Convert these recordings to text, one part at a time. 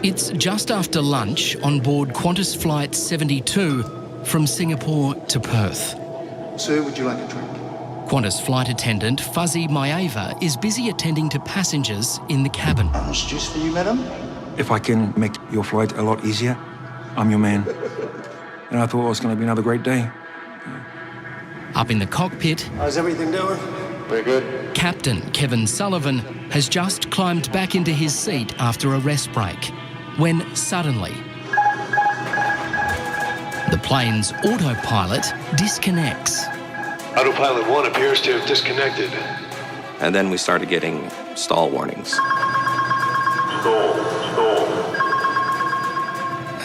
It's just after lunch on board Qantas Flight 72 from Singapore to Perth. Sir, would you like a drink? Qantas flight attendant Fuzzy Maeva is busy attending to passengers in the cabin. Orange juice for you, madam? If I can make your flight a lot easier, I'm your man. And I thought it was going to be another great day. Up in the cockpit, How's everything doing? Very good. Captain Kelvin Sullivan has just climbed back into his seat after a rest break, when suddenly the plane's autopilot disconnects. Autopilot 1 appears to have disconnected. And then we started getting stall warnings. Stall.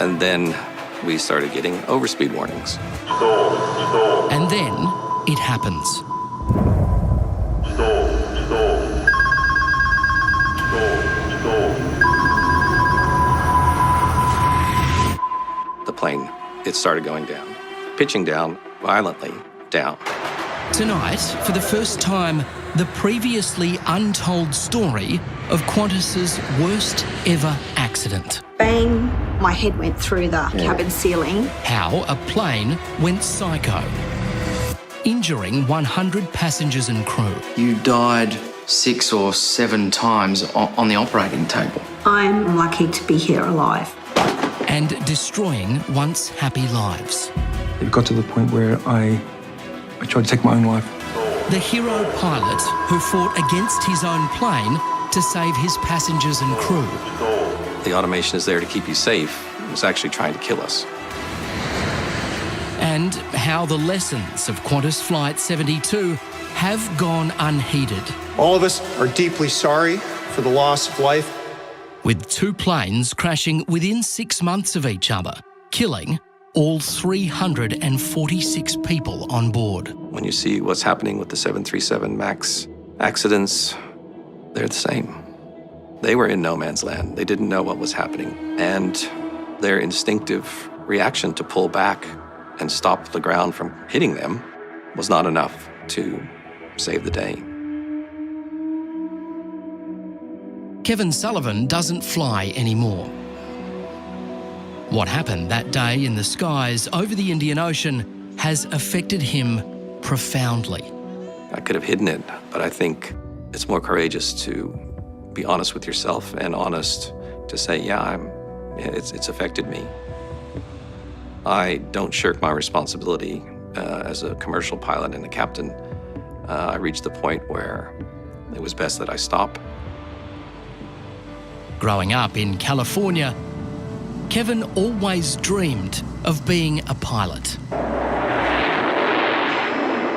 And then we started getting overspeed warnings. Stall. And then it happens. Stall. The plane, it started going down, pitching down, violently down. Tonight, for the first time, the previously untold story of Qantas's worst ever accident. Bang, my head went through the cabin ceiling. How a plane went psycho, injuring 100 passengers and crew. You died 6 or 7 times on the operating table. I'm lucky to be here alive. And destroying once happy lives. It got to the point where I tried to take my own life. The hero pilot who fought against his own plane to save his passengers and crew. The automation is there to keep you safe. It was actually trying to kill us. And how the lessons of Qantas Flight 72 have gone unheeded. All of us are deeply sorry for the loss of life. With 2 planes crashing within 6 months of each other, killing all 346 people on board. When you see what's happening with the 737 MAX accidents, they're the same. They were in no man's land. They didn't know what was happening. And their instinctive reaction to pull back and stop the ground from hitting them was not enough to save the day. Kelvin Sullivan doesn't fly anymore. What happened that day in the skies over the Indian Ocean has affected him profoundly. I could have hidden it, but I think it's more courageous to be honest with yourself and honest to say, it's affected me. I don't shirk my responsibility as a commercial pilot and a captain. I reached the point where it was best that I stop. Growing up in California, Kelvin always dreamed of being a pilot.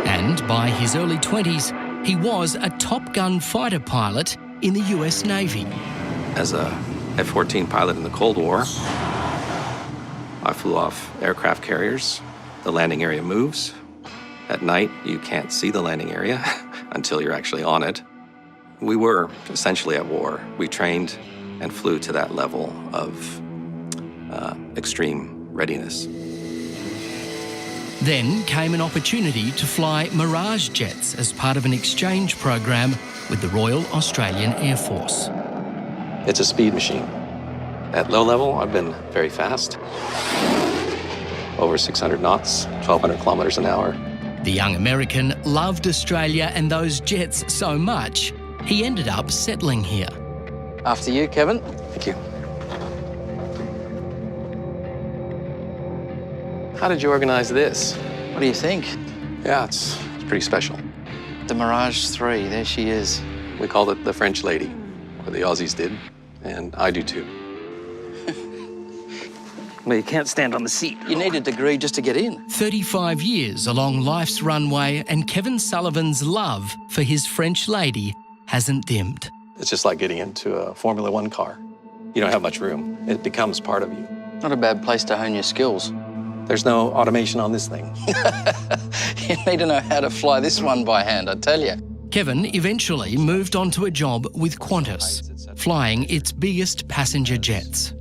And by his early 20s, he was a Top Gun fighter pilot in the US Navy. As a F-14 pilot in the Cold War, I flew off aircraft carriers. The landing area moves. At night, you can't see the landing area until you're actually on it. We were essentially at war. We trained and flew to that level of extreme readiness. Then came an opportunity to fly Mirage jets as part of an exchange program with the Royal Australian Air Force. It's a speed machine. At low level, I've been very fast. Over 600 knots, 1,200 kilometers an hour. The young American loved Australia and those jets so much, he ended up settling here. After you, Kevin. Thank you. How did you organize this? What do you think? Yeah, it's pretty special. The Mirage 3, there she is. We called it the French Lady, or the Aussies did, and I do too. Well, you can't stand on the seat. You need a degree just to get in. 35 years along life's runway, and Kelvin Sullivan's love for his French lady hasn't dimmed. It's just like getting into a Formula One car. You don't have much room. It becomes part of you. Not a bad place to hone your skills. There's no automation on this thing. You need to know how to fly this one by hand, I tell you. Kelvin eventually moved on to a job with Qantas, flying its biggest passenger jets.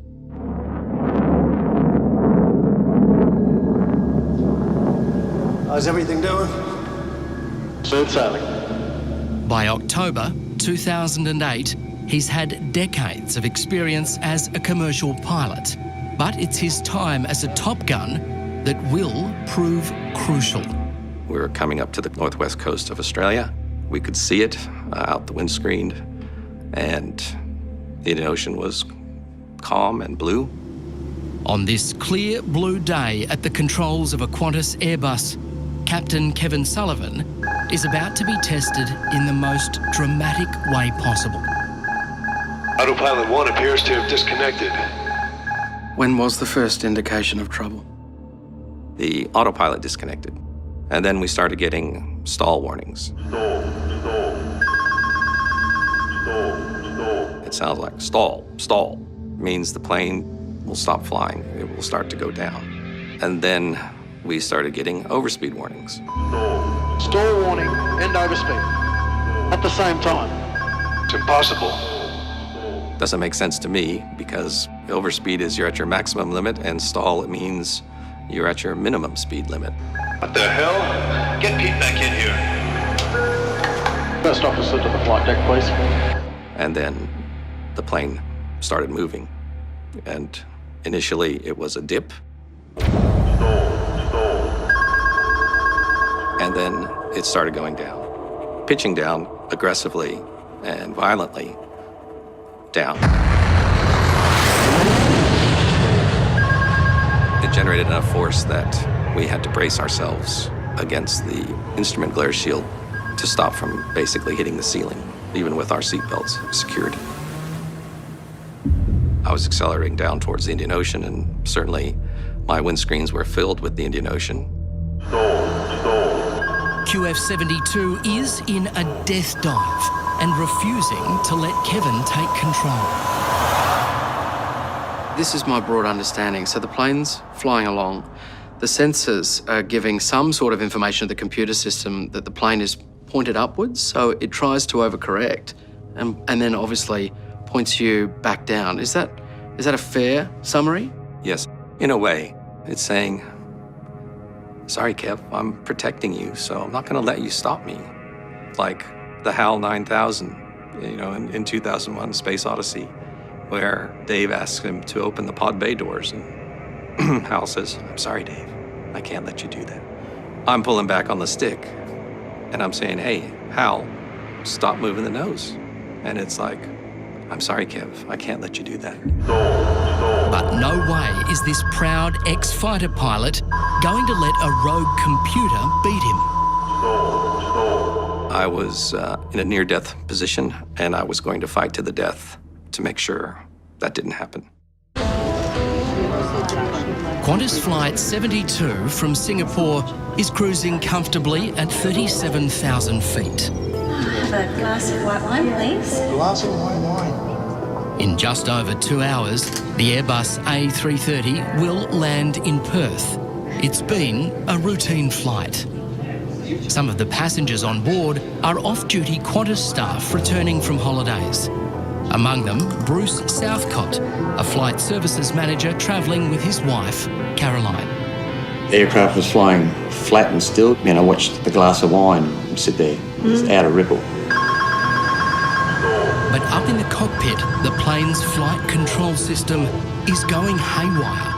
How's everything doing? Smooth sailing. By October 2008, he's had decades of experience as a commercial pilot, but it's his time as a Top Gun that will prove crucial. We were coming up to the northwest coast of Australia. We could see it out the windscreen, and the Indian Ocean was calm and blue. On this clear blue day at the controls of a Qantas Airbus, Captain Kelvin Sullivan is about to be tested in the most dramatic way possible. Autopilot 1 appears to have disconnected. When was the first indication of trouble? The autopilot disconnected, and then we started getting stall warnings. It sounds like stall. Stall means the plane will stop flying. It will start to go down. And then we started getting overspeed warnings. Stall warning and overspeed at the same time. It's impossible. Doesn't make sense to me, because overspeed is you're at your maximum limit, and stall, it means you're at your minimum speed limit. What the hell? Get Pete back in here. First officer to the flight deck, please. And then the plane started moving. And initially it was a dip. And then it started going down, pitching down aggressively and violently down. It generated enough force that we had to brace ourselves against the instrument glare shield to stop from basically hitting the ceiling, even with our seatbelts secured. I was accelerating down towards the Indian Ocean, and certainly my windscreens were filled with the Indian Ocean. QF-72 is in a death dive and refusing to let Kevin take control. This is my broad understanding. So the plane's flying along. The sensors are giving some sort of information to the computer system that the plane is pointed upwards, so it tries to overcorrect and then obviously points you back down. Is that a fair summary? Yes, in a way. It's saying, sorry, Kev, I'm protecting you, so I'm not going to let you stop me. Like the HAL 9000, in 2001, Space Odyssey, where Dave asks him to open the pod bay doors, and Hal says, I'm sorry, Dave, I can't let you do that. I'm pulling back on the stick, and I'm saying, hey, Hal, stop moving the nose. And it's like, I'm sorry, Kev, I can't let you do that. But no way is this proud ex-fighter pilot going to let a rogue computer beat him. I was in a near-death position, and I was going to fight to the death to make sure that didn't happen. Qantas Flight 72 from Singapore is cruising comfortably at 37,000 feet. Have a glass of white wine, please. Glass of white wine. In just over 2 hours, the Airbus A330 will land in Perth. It's been a routine flight. Some of the passengers on board are off-duty Qantas staff returning from holidays. Among them, Bruce Southcott, a flight services manager travelling with his wife, Caroline. The aircraft was flying flat and still, and I watched the glass of wine sit there, without a ripple. But up in the cockpit, the plane's flight control system is going haywire.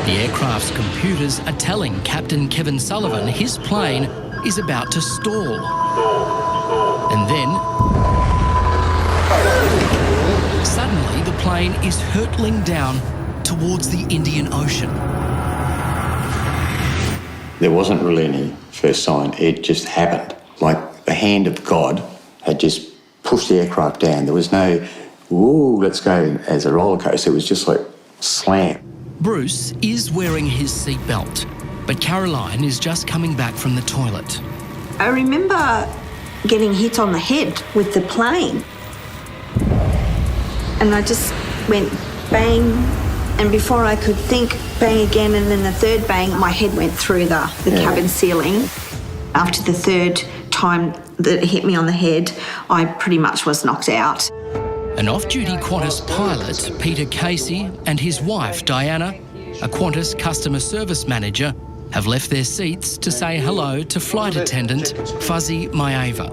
The aircraft's computers are telling Captain Kelvin Sullivan his plane is about to stall. And then, suddenly the plane is hurtling down towards the Indian Ocean. There wasn't really any first sign, it just happened. Like the hand of God had just pushed the aircraft down. There was no, whoa, let's go as a roller coaster. It was just like slam. Bruce is wearing his seatbelt, but Caroline is just coming back from the toilet. I remember getting hit on the head with the plane. And I just went bang, and before I could think, bang again, and then the third bang, my head went through the cabin ceiling. After the third time that it hit me on the head, I pretty much was knocked out. An off-duty Qantas pilot, Peter Casey, and his wife, Diana, a Qantas customer service manager, have left their seats to say hello to flight attendant Fuzzy Maeva.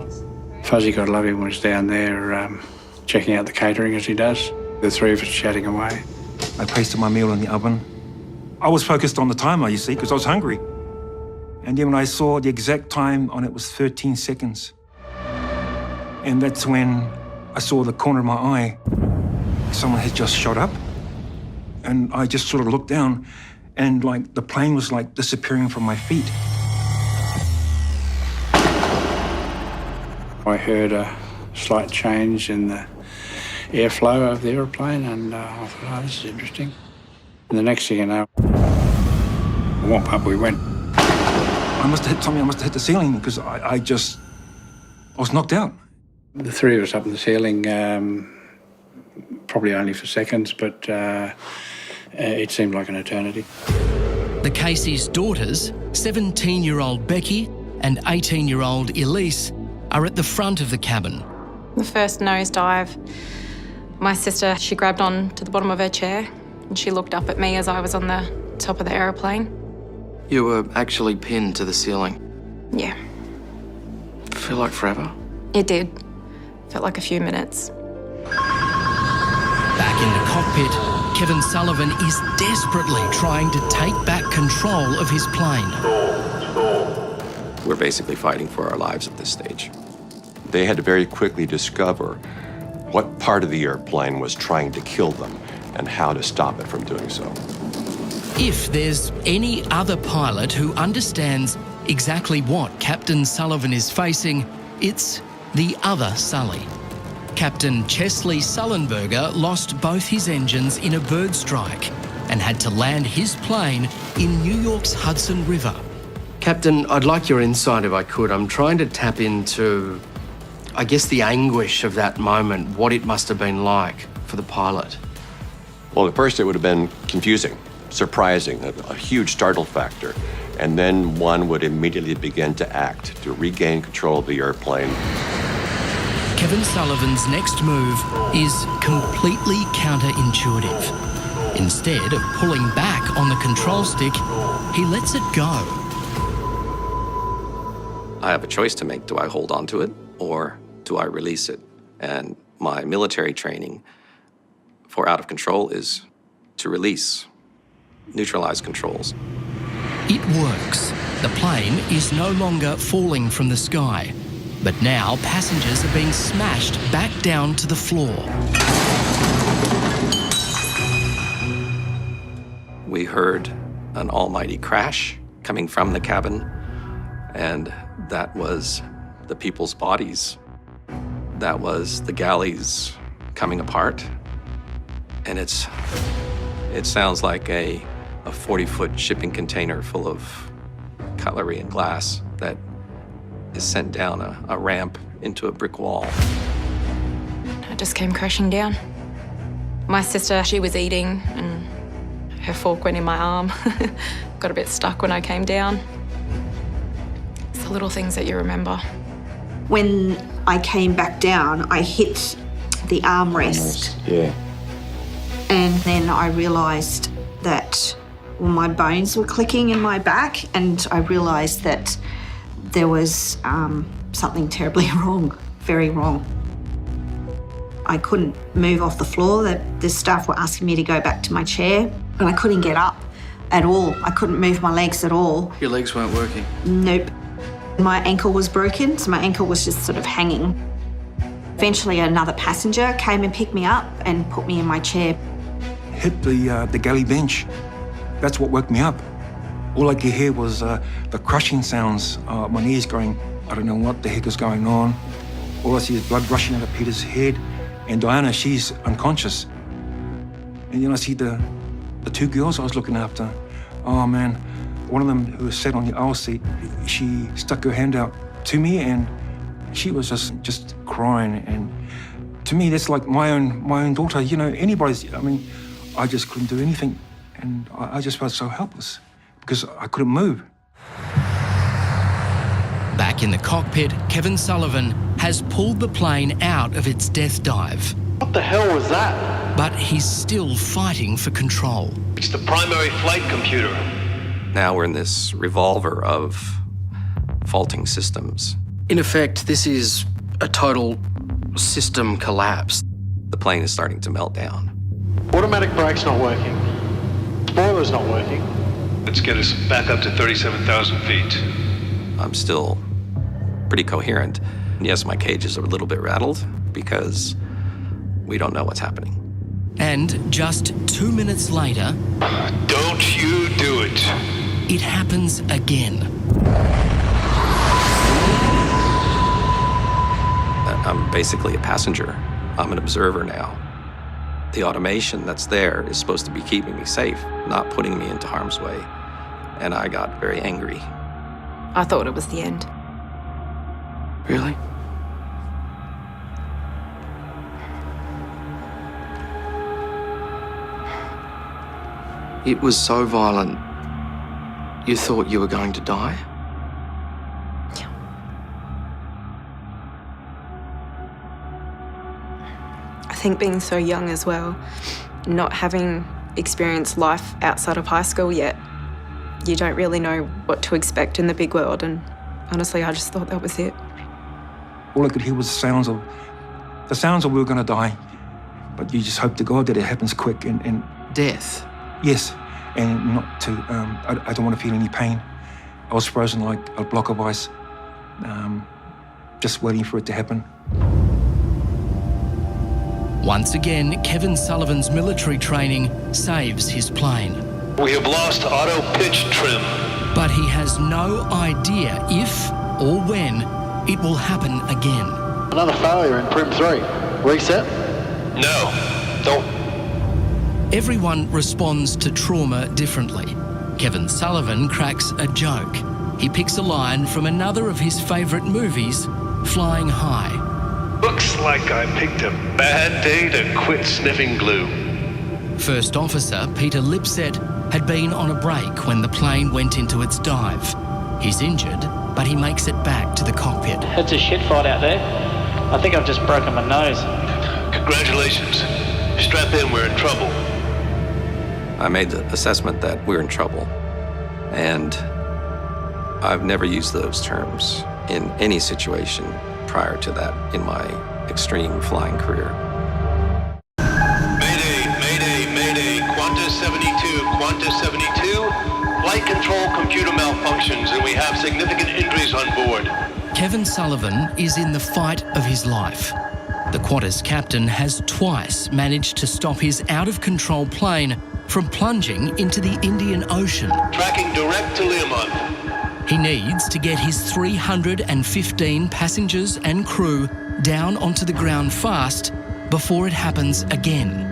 Fuzzy, God love him, was down there checking out the catering as he does. The three of us chatting away. I pasted my meal in the oven. I was focused on the timer, you see, because I was hungry. And then when I saw the exact time on it was 13 seconds. And that's when I saw the corner of my eye. Someone had just shot up. And I just sort of looked down and like the plane was like disappearing from my feet. I heard a slight change in the airflow of the aeroplane, and I thought, oh, this is interesting. And the next thing you know, whomp up we went. I must have hit something, I must have hit the ceiling because I was knocked out. The three of us up in the ceiling, probably only for seconds, but it seemed like an eternity. The Casey's daughters, 17-year-old Becky and 18-year-old Elise, are at the front of the cabin. The first nosedive, my sister, she grabbed on to the bottom of her chair and she looked up at me as I was on the top of the aeroplane. You were actually pinned to the ceiling? Yeah. Feel like forever? It did. Felt like a few minutes. Back in the cockpit, Kevin Sullivan is desperately trying to take back control of his plane. We're basically fighting for our lives at this stage. They had to very quickly discover what part of the airplane was trying to kill them and how to stop it from doing so. If there's any other pilot who understands exactly what Captain Sullivan is facing, it's the other Sully. Captain Chesley Sullenberger lost both his engines in a bird strike and had to land his plane in New York's Hudson River. Captain, I'd like your insight if I could. I'm trying to tap into, I guess, the anguish of that moment, what it must have been like for the pilot. Well, at first it would have been confusing, surprising, a huge startle factor. And then one would immediately begin to act to regain control of the airplane. Kevin Sullivan's next move is completely counterintuitive. Instead of pulling back on the control stick, he lets it go. I have a choice to make. Do I hold on to it or do I release it? And my military training for out of control is to release, neutralize controls. It works. The plane is no longer falling from the sky, but now passengers are being smashed back down to the floor. We heard an almighty crash coming from the cabin, and that was the people's bodies. That was the galleys coming apart. And it sounds like a 40-foot shipping container full of cutlery and glass that is sent down a ramp into a brick wall. It just came crashing down. My sister, she was eating and her fork went in my arm. Got a bit stuck when I came down. It's the little things that you remember. When I came back down, I hit the armrest. Yeah. And then I realised that my bones were clicking in my back, and I realised that there was something terribly wrong, very wrong. I couldn't move off the floor. The staff were asking me to go back to my chair, and I couldn't get up at all. I couldn't move my legs at all. Your legs weren't working? Nope. My ankle was broken, so my ankle was just sort of hanging. Eventually, another passenger came and picked me up and put me in my chair. Hit the galley bench. That's what woke me up. All I could hear was the crushing sounds. My knees going, I don't know what the heck is going on. All I see is blood rushing out of Peter's head. And Diana, she's unconscious. And then I see the two girls I was looking after. Oh man, one of them who was sat on the aisle seat, she stuck her hand out to me and she was just crying. And to me, that's like my own daughter. You know, anybody's, I mean, I just couldn't do anything. And I just felt so helpless because I couldn't move. Back in the cockpit, Kevin Sullivan has pulled the plane out of its death dive. What the hell was that? But he's still fighting for control. It's the primary flight computer. Now we're in this revolver of faulting systems. In effect, this is a total system collapse. The plane is starting to melt down. Automatic brake's not working. Spoiler's not working. Let's get us back up to 37,000 feet. I'm still pretty coherent. Yes, my cage is a little bit rattled because we don't know what's happening. And just 2 minutes later... Don't you do it. It happens again. I'm basically a passenger. I'm an observer now. The automation that's there is supposed to be keeping me safe, not putting me into harm's way. And I got very angry. I thought it was the end. Really? It was so violent, you thought you were going to die? Yeah. I think being so young as well, not having experienced life outside of high school yet, you don't really know what to expect in the big world, and honestly, I just thought that was it. All I could hear was the sounds of we were going to die, but you just hope to God that it happens quick and Death? yes, and not to, I don't want to feel any pain. I was frozen like a block of ice, just waiting for it to happen. Once again, Kevin Sullivan's military training saves his plane. We have lost auto pitch trim. But he has no idea if or when it will happen again. Another failure in Prim 3. Reset? No, don't. Everyone responds to trauma differently. Kevin Sullivan cracks a joke. He picks a line from another of his favourite movies, Flying High. Looks like I picked a bad day to quit sniffing glue. First Officer Peter Lipset had been on a break when the plane went into its dive. He's injured, but he makes it back to the cockpit. It's a shit fight out there. I think I've just broken my nose. Congratulations. Strap in, we're in trouble. I made the assessment that we're in trouble, and I've never used those terms in any situation prior to that in my extreme flying career. Mayday, mayday, mayday. Qantas 72, Qantas 72. Flight control computer malfunctions and we have significant injuries on board. Kevin Sullivan is in the fight of his life. The Qantas captain has twice managed to stop his out-of-control plane from plunging into the Indian Ocean. Tracking direct to Learmonth. He needs to get his 315 passengers and crew down onto the ground fast before it happens again.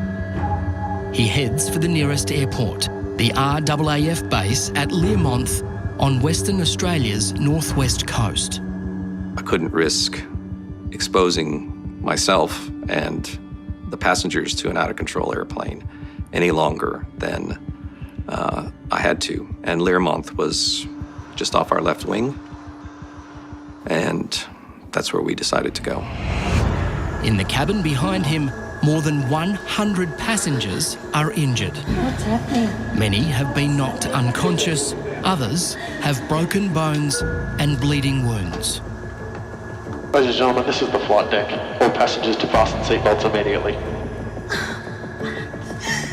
He heads for the nearest airport, the RAAF base at Learmonth on Western Australia's northwest coast. I couldn't risk exposing myself and the passengers to an out-of-control airplane any longer than I had to. And Learmonth was just off our left wing, and that's where we decided to go. In the cabin behind him, more than 100 passengers are injured. What's happening? Many have been knocked unconscious, others have broken bones and bleeding wounds. Ladies and gentlemen, this is the flight deck. All passengers to fasten seatbelts immediately.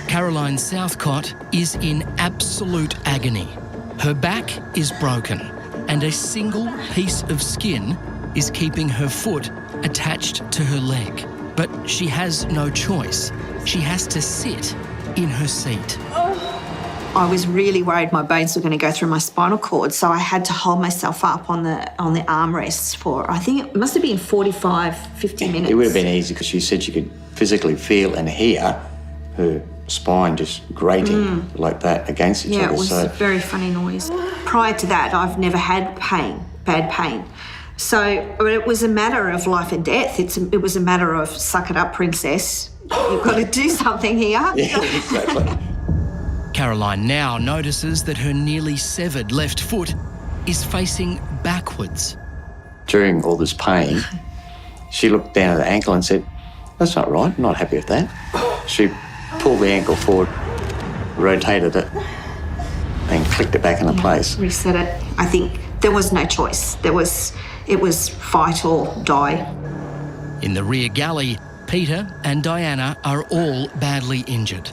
Caroline Southcott is in absolute agony. Her back is broken, and a single piece of skin is keeping her foot attached to her leg. But she has no choice. She has to sit in her seat. I was really worried my bones were going to go through my spinal cord, so I had to hold myself up on the armrests for, I think it must have been 45, 50 minutes. It would have been easy because she said she could physically feel and hear her spine just grating like that against each other. Yeah, it was a very funny noise. Prior to that, I've never had pain, bad pain. So it was a matter of life and death. It was a matter of suck it up, princess. You've got to do something here. Yeah, exactly. Caroline now notices that her nearly severed left foot is facing backwards. During all this pain, she looked down at the ankle and said, "That's not right, I'm not happy with that." She pulled the ankle forward, rotated it, and clicked it back into place. Reset it. I think there was no choice. It was fight or die. In the rear galley, Peter and Diana are all badly injured.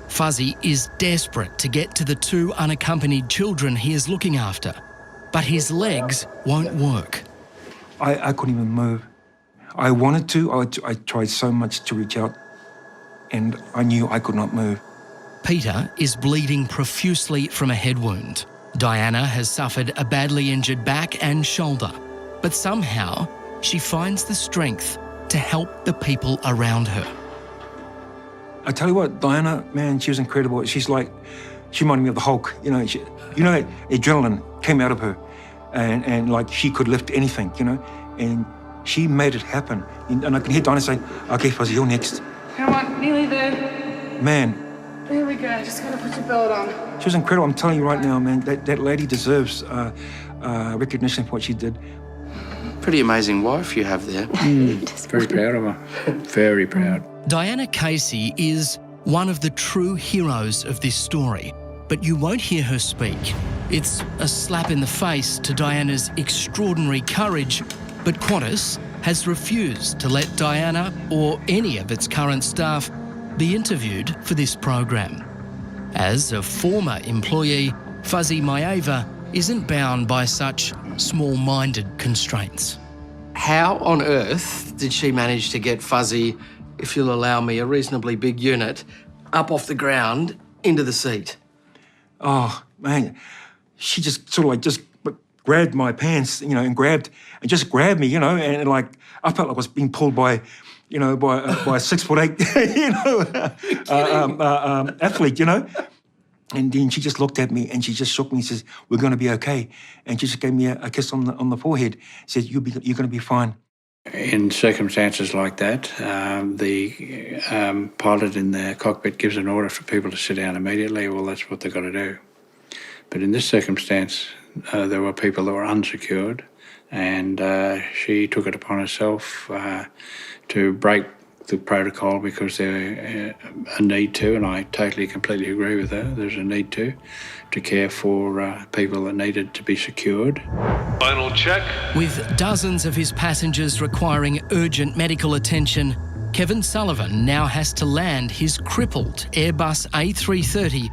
Fuzzy is desperate to get to the 2 unaccompanied children he is looking after, but his legs won't work. I couldn't even move. I wanted to. I tried so much to reach out, and I knew I could not move. Peter is bleeding profusely from a head wound. Diana has suffered a badly injured back and shoulder, but somehow she finds the strength to help the people around her. I tell you what, Diana, man, she was incredible. She reminded me of the Hulk. That adrenaline came out of her, and like she could lift anything, and she made it happen. And I can hear Diana say, "Okay, Fuzzy, you're next." Come on, nearly there. Man. There we go, just gotta put your belt on. She was incredible. I'm telling you right now, man, that lady deserves recognition for what she did. Pretty amazing wife you have there. Very proud of her. Very proud. Diana Casey is one of the true heroes of this story, but you won't hear her speak. It's a slap in the face to Diana's extraordinary courage, but Qantas has refused to let Diana or any of its current staff be interviewed for this program. As a former employee, Fuzzy Maeva isn't bound by such small-minded constraints. How on earth did she manage to get Fuzzy, if you'll allow me, a reasonably big unit, up off the ground into the seat? Oh, man, she just sort of just grabbed my pants, and just grabbed me, and like I felt like I was being pulled by a 6'8", athlete, And then she just looked at me and she just shook me and says, "We're going to be okay." And she just gave me a kiss on the forehead. Said, "You're going to be fine." In circumstances like that, the pilot in the cockpit gives an order for people to sit down immediately. Well, that's what they've got to do. But in this circumstance, there were people that were unsecured, and she took it upon herself to break the protocol because there's a need to, and I totally, completely agree with her. There's a need to care for people that needed to be secured. Final check. With dozens of his passengers requiring urgent medical attention, Kevin Sullivan now has to land his crippled Airbus A330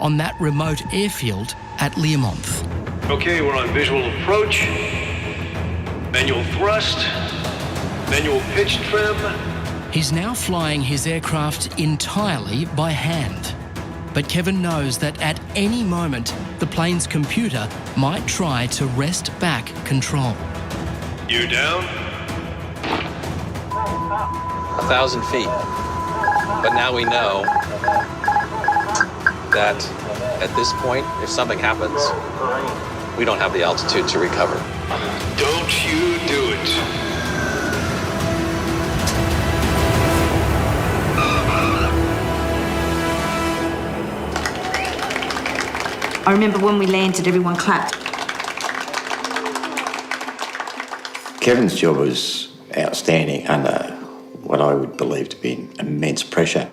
on that remote airfield at Learmonth. Okay, we're on visual approach. Manual thrust. Manual pitch trim. He's now flying his aircraft entirely by hand. But Kevin knows that at any moment, the plane's computer might try to wrest back control. You down? 1,000 feet. But now we know that at this point, if something happens, we don't have the altitude to recover. Don't you do it. I remember when we landed, everyone clapped. Kevin's job was outstanding under what I would believe to be immense pressure.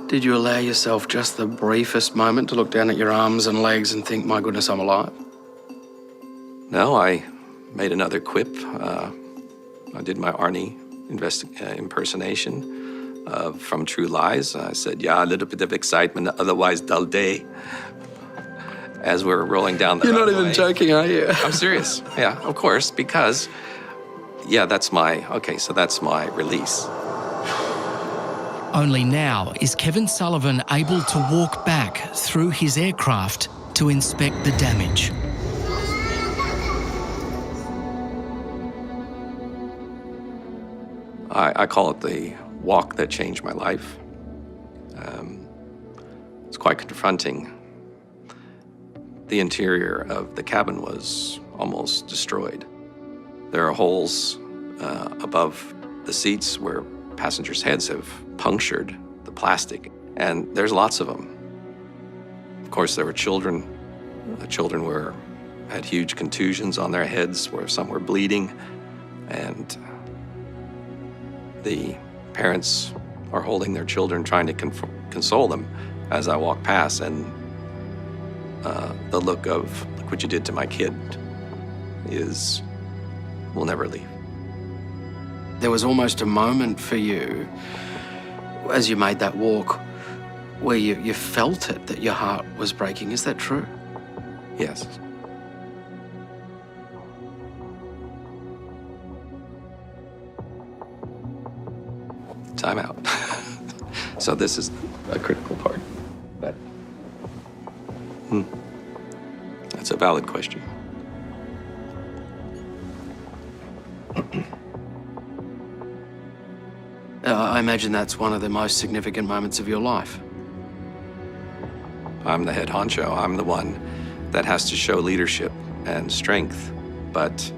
Did you allow yourself just the briefest moment to look down at your arms and legs and think, my goodness, I'm alive? No, I made another quip. I did my Arnie impersonation from True Lies. I said, "Yeah, a little bit of excitement, otherwise dull day." As we're rolling down the runway. You're not even joking, are you? I'm serious. Yeah, of course, because, that's my release. Only now is Kevin Sullivan able to walk back through his aircraft to inspect the damage. I call it the walk that changed my life. It's quite confronting. The interior of the cabin was almost destroyed. There are holes above the seats where passengers' heads have punctured the plastic, and there's lots of them. Of course, there were children. The children had huge contusions on their heads, where some were bleeding, and the parents are holding their children, trying to console them as I walk past, and the look of, "Look what you did to my kid," will never leave. there was almost a moment for you as you made that walk where you felt it, that your heart was breaking. Is that true? Yes. Time out. So this is a critical part. But that's a valid question. I imagine that's one of the most significant moments of your life. I'm the head honcho. I'm the one that has to show leadership and strength. But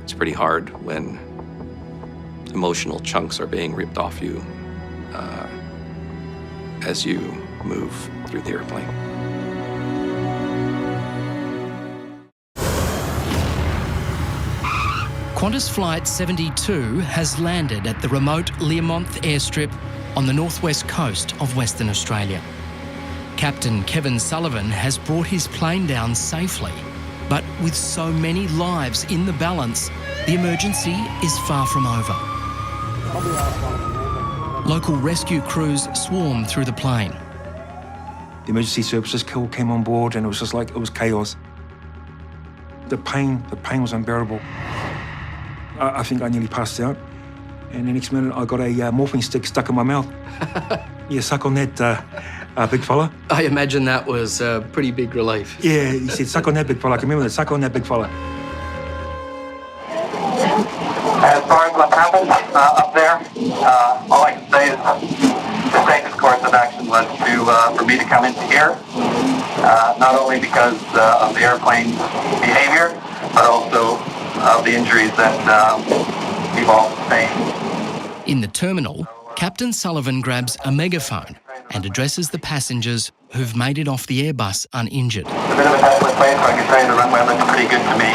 it's pretty hard when emotional chunks are being ripped off you as you move through the airplane. Qantas Flight 72 has landed at the remote Learmonth airstrip on the northwest coast of Western Australia. Captain Kelvin Sullivan has brought his plane down safely, but with so many lives in the balance, the emergency is far from over. Local rescue crews swarm through the plane. The emergency services came on board, and it was just like, it was chaos. The pain was unbearable. I think I nearly passed out. And the next minute, I got a morphine stick stuck in my mouth. Yeah, suck on that, big fella. I imagine that was a pretty big relief. Yeah, he said, suck on that, big fella. I can remember that, suck on that, big fella. As far as what happened up there, all I can say is the safest course of action was for me to come into here, not only because of the airplane's behavior, but also of the injuries that we've all sustained. In the terminal, Captain Sullivan grabs a megaphone and addresses the passengers who've made it off the Airbus uninjured. It's a bit of a desolate place, so I can tell you the runway looked pretty good to me.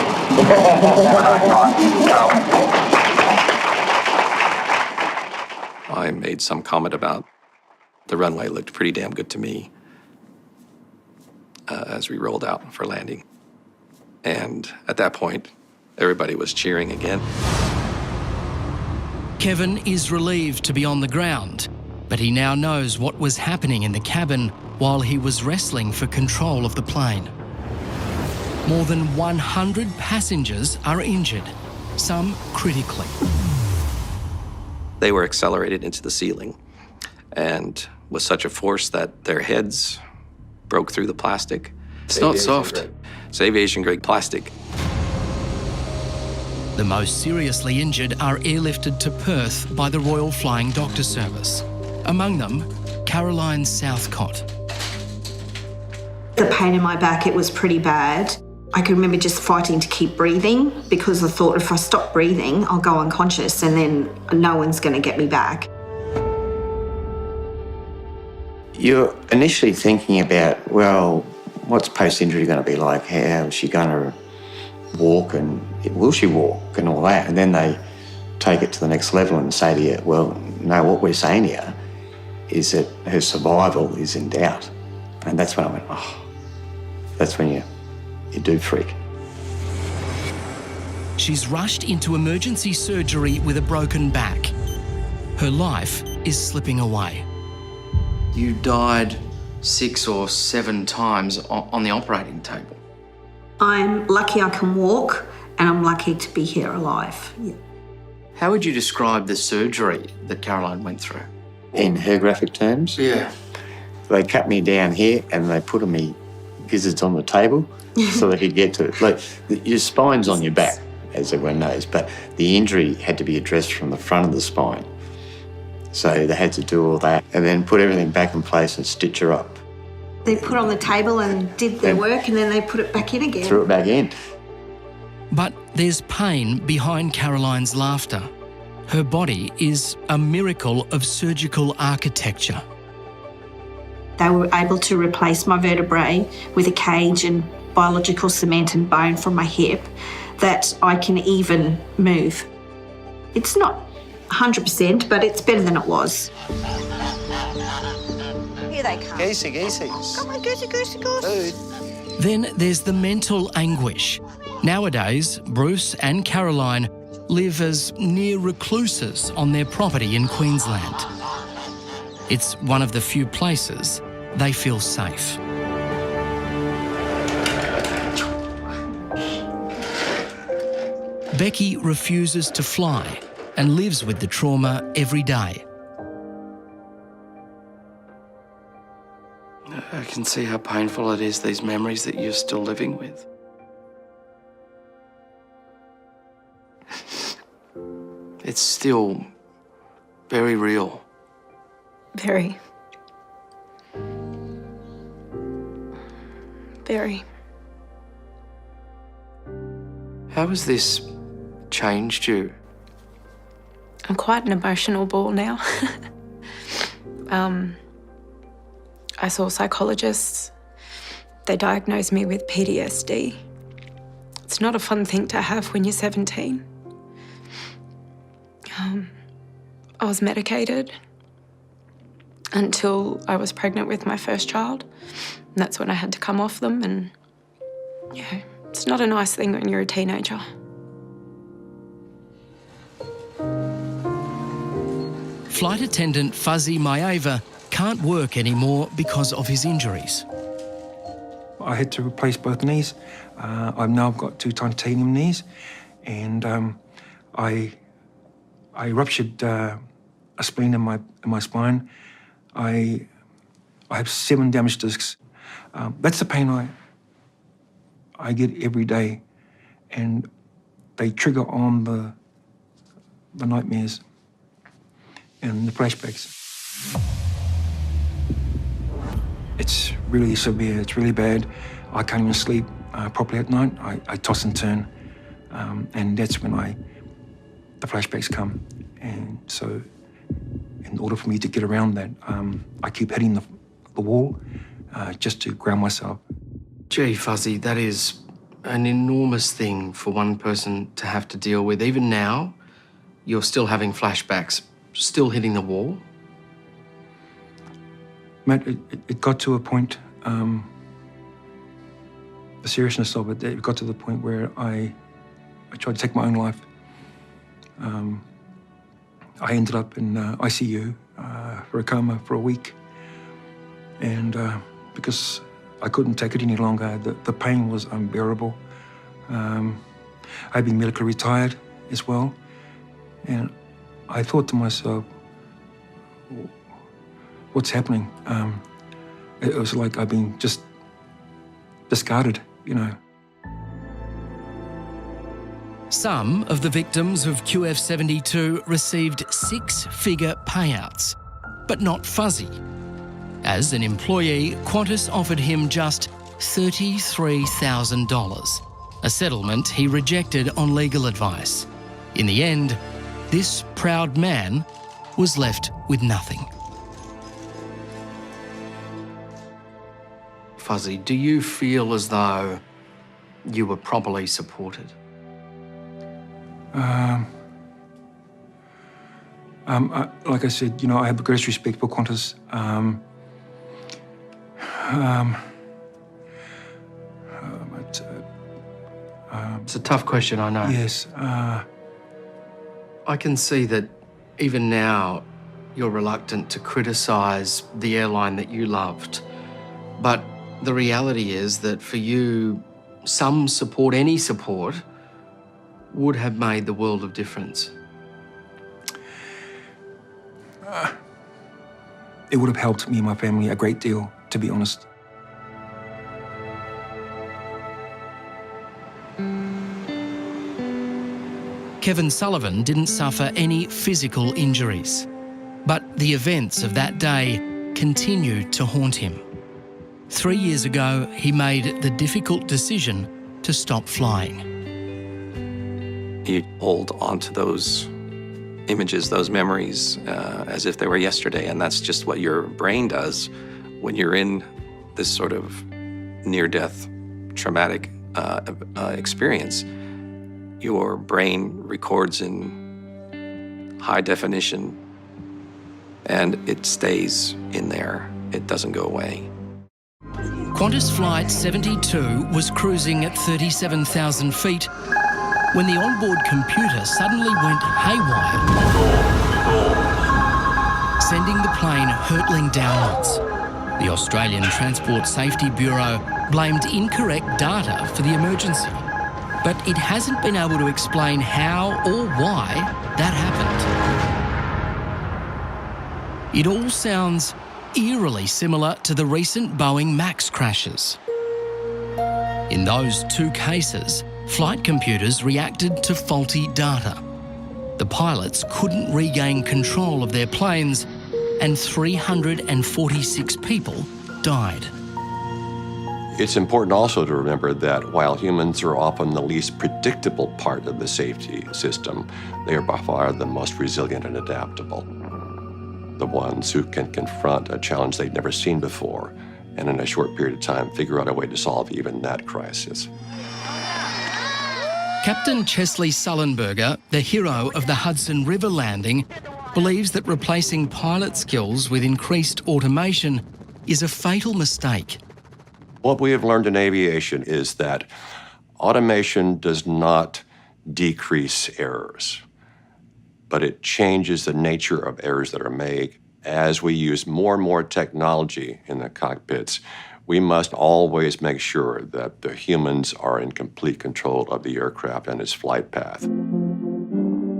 What I thought. I made some comment about the runway looked pretty damn good to me as we rolled out for landing. And at that point, everybody was cheering again. Kevin is relieved to be on the ground, but he now knows what was happening in the cabin while he was wrestling for control of the plane. More than 100 passengers are injured, some critically. They were accelerated into the ceiling, and with such a force that their heads broke through the plastic. It's not soft. It's aviation-grade plastic. The most seriously injured are airlifted to Perth by the Royal Flying Doctor Service. Among them, Caroline Southcott. The pain in my back, it was pretty bad. I can remember just fighting to keep breathing because I thought if I stop breathing, I'll go unconscious and then no one's going to get me back. You're initially thinking about, well, what's post-injury going to be like? How is she going to walk, and will she walk and all that? And then they take it to the next level and say to you, well, no, what we're saying here is that her survival is in doubt. And that's when I went, oh, that's when you do freak. She's rushed into emergency surgery with a broken back. Her life is slipping away. You died 6 or 7 times on the operating table. I'm lucky I can walk, and I'm lucky to be here alive. Yeah. How would you describe the surgery that Caroline went through? In her graphic terms? Yeah. They cut me down here and they put me gizzards on the table so they could get to it. Like, your spine's on your back, as everyone knows, but the injury had to be addressed from the front of the spine. So they had to do all that and then put everything back in place and stitch her up. They put on the table and did their work, and then they put it back in again. Threw it back in. But there's pain behind Caroline's laughter. Her body is a miracle of surgical architecture. They were able to replace my vertebrae with a cage and biological cement and bone from my hip that I can even move. It's not 100%, but it's better than it was. Here they come. Goosey. Come on, goosey. Then there's the mental anguish. Nowadays, Bruce and Caroline live as near recluses on their property in Queensland. It's one of the few places they feel safe. Becky refuses to fly and lives with the trauma every day. I can see how painful it is, these memories that you're still living with. It's still very real. Very. Very. How has this changed you? I'm quite an emotional ball now. I saw psychologists. They diagnosed me with PTSD. It's not a fun thing to have when you're 17. I was medicated until I was pregnant with my first child. And that's when I had to come off them. And yeah, it's not a nice thing when you're a teenager. Flight attendant Fuzzy Maeva can't work anymore because of his injuries. I had to replace both knees. I've now got 2 titanium knees, and I ruptured a spleen in my spine. I have 7 damaged discs. That's the pain I get every day, and they trigger on the nightmares and the flashbacks. It's really severe, it's really bad. I can't even sleep properly at night. I toss and turn, and that's when the flashbacks come. And so in order for me to get around that, I keep hitting the wall just to ground myself. Gee, Fuzzy, that is an enormous thing for one person to have to deal with. Even now, you're still having flashbacks, still hitting the wall. Matt, it got to a point, the seriousness of it got to the point where I tried to take my own life. I ended up in ICU for a coma for a week. And because I couldn't take it any longer, the pain was unbearable. I'd been medically retired as well. And I thought to myself, what's happening? It was like I've been just discarded, you know. Some of the victims of QF72 received 6-figure payouts, but not Fuzzy. As an employee, Qantas offered him just $33,000, a settlement he rejected on legal advice. In the end, this proud man was left with nothing. Fuzzy, do you feel as though you were properly supported? Like I said, you know, I have the greatest respect for Qantas. It's a tough question, I know. Yes. I can see that even now you're reluctant to criticise the airline that you loved. But the reality is that for you, some support, any support, would have made the world of difference. It would have helped me and my family a great deal, to be honest. Kevin Sullivan didn't suffer any physical injuries, but the events of that day continued to haunt him. 3 years ago, he made the difficult decision to stop flying. You hold on to those images, those memories, as if they were yesterday, and that's just what your brain does when you're in this sort of near-death traumatic experience. Your brain records in high definition, and it stays in there. It doesn't go away. Qantas Flight 72 was cruising at 37,000 feet when the onboard computer suddenly went haywire, sending the plane hurtling downwards. The Australian Transport Safety Bureau blamed incorrect data for the emergency, but it hasn't been able to explain how or why that happened. It all sounds eerily similar to the recent Boeing MAX crashes. In those two cases, flight computers reacted to faulty data. The pilots couldn't regain control of their planes, and 346 people died. It's important also to remember that while humans are often the least predictable part of the safety system, they are by far the most resilient and adaptable. The ones who can confront a challenge they've never seen before, and in a short period of time figure out a way to solve even that crisis. Captain Chesley Sullenberger, the hero of the Hudson River landing, believes that replacing pilot skills with increased automation is a fatal mistake. What we have learned in aviation is that automation does not decrease errors, but it changes the nature of errors that are made. As we use more and more technology in the cockpits, we must always make sure that the humans are in complete control of the aircraft and its flight path.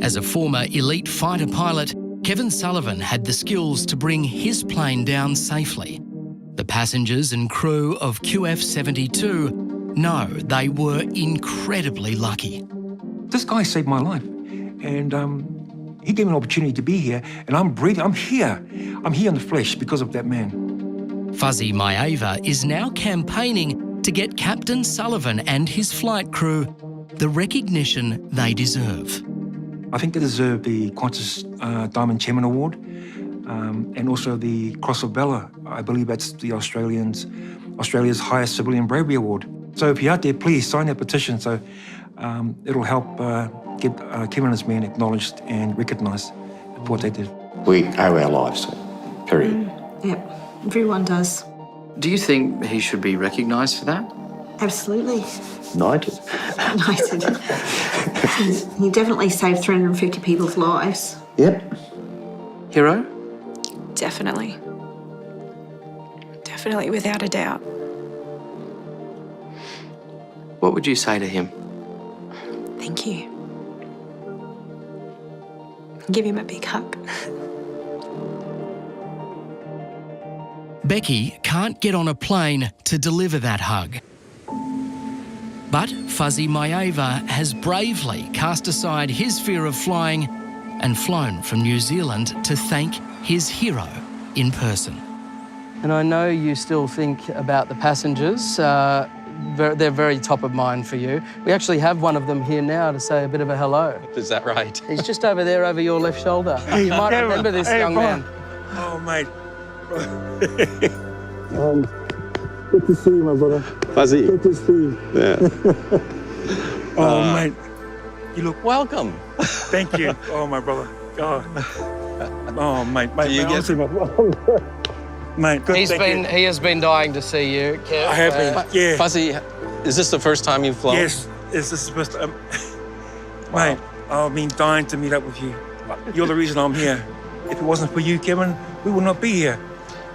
As a former elite fighter pilot, Kevin Sullivan had the skills to bring his plane down safely. The passengers and crew of QF-72 know they were incredibly lucky. This guy saved my life, and he gave me an opportunity to be here, and I'm breathing. I'm here in the flesh because of that man. Fuzzy Maeva is now campaigning to get Captain Sullivan and his flight crew the recognition they deserve. I think they deserve the Qantas Diamond Chairman Award, and also the Cross of Valor. I believe that's the Australia's highest civilian bravery award. So if you're out there, please sign that petition so it'll help get Kevin and his men acknowledged and recognised for what they did. We owe our lives to him, period. Yep, everyone does. Do you think he should be recognised for that? Absolutely. Knighted. Knighted. He definitely saved 350 people's lives. Yep. Hero? Definitely. Definitely, without a doubt. What would you say to him? Thank you. Give him a big hug. Becky can't get on a plane to deliver that hug. But Fuzzy Maeva has bravely cast aside his fear of flying and flown from New Zealand to thank his hero in person. And I know you still think about the passengers. They're very top of mind for you. We actually have one of them here now to say a bit of a hello. Is that right? He's just over there over your left shoulder. You might remember this young man. Oh, mate. Good to see you, my brother. Fuzzy. Good to see you. Yeah. Oh, mate. You look... Welcome. Thank you. Oh, my brother. Oh, mate. Do you get... Mate, good. He has been dying to see you, Kev. I have been, yeah. Fuzzy, is this the first time you've flown? Yes, this is the first time. Mate, I've been dying to meet up with you. You're the reason I'm here. If it wasn't for you, Kevin, we would not be here.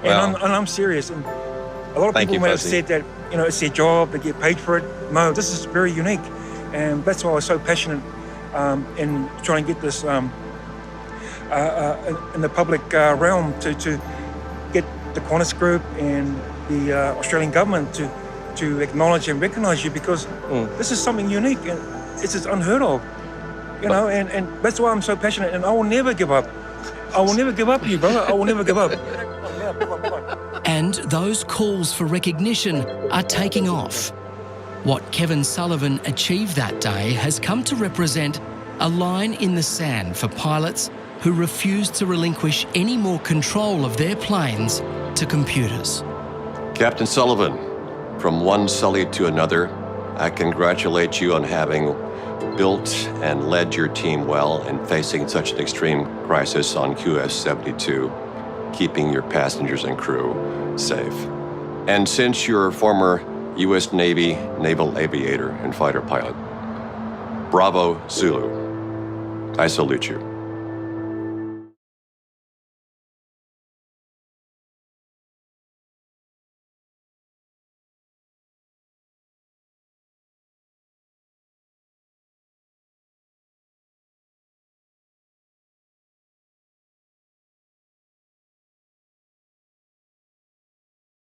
And I'm serious. And a lot of people may have said that, you know, it's their job, they get paid for it. No, this is very unique. And that's why I was so passionate in trying to get this in the public realm to get the Qantas Group and the Australian government to acknowledge and recognise you, because this is something unique and it's just unheard of. You know, and that's why I'm so passionate, and I will never give up. I will never give up, you brother. I will never give up. And those calls for recognition are taking off. What Kevin Sullivan achieved that day has come to represent a line in the sand for pilots who refuse to relinquish any more control of their planes to computers. Captain Sullivan, from one Sully to another, I congratulate you on having built and led your team well in facing such an extreme crisis on QF-72, keeping your passengers and crew safe. And since you're a former U.S. Navy naval aviator and fighter pilot, Bravo, Zulu. I salute you.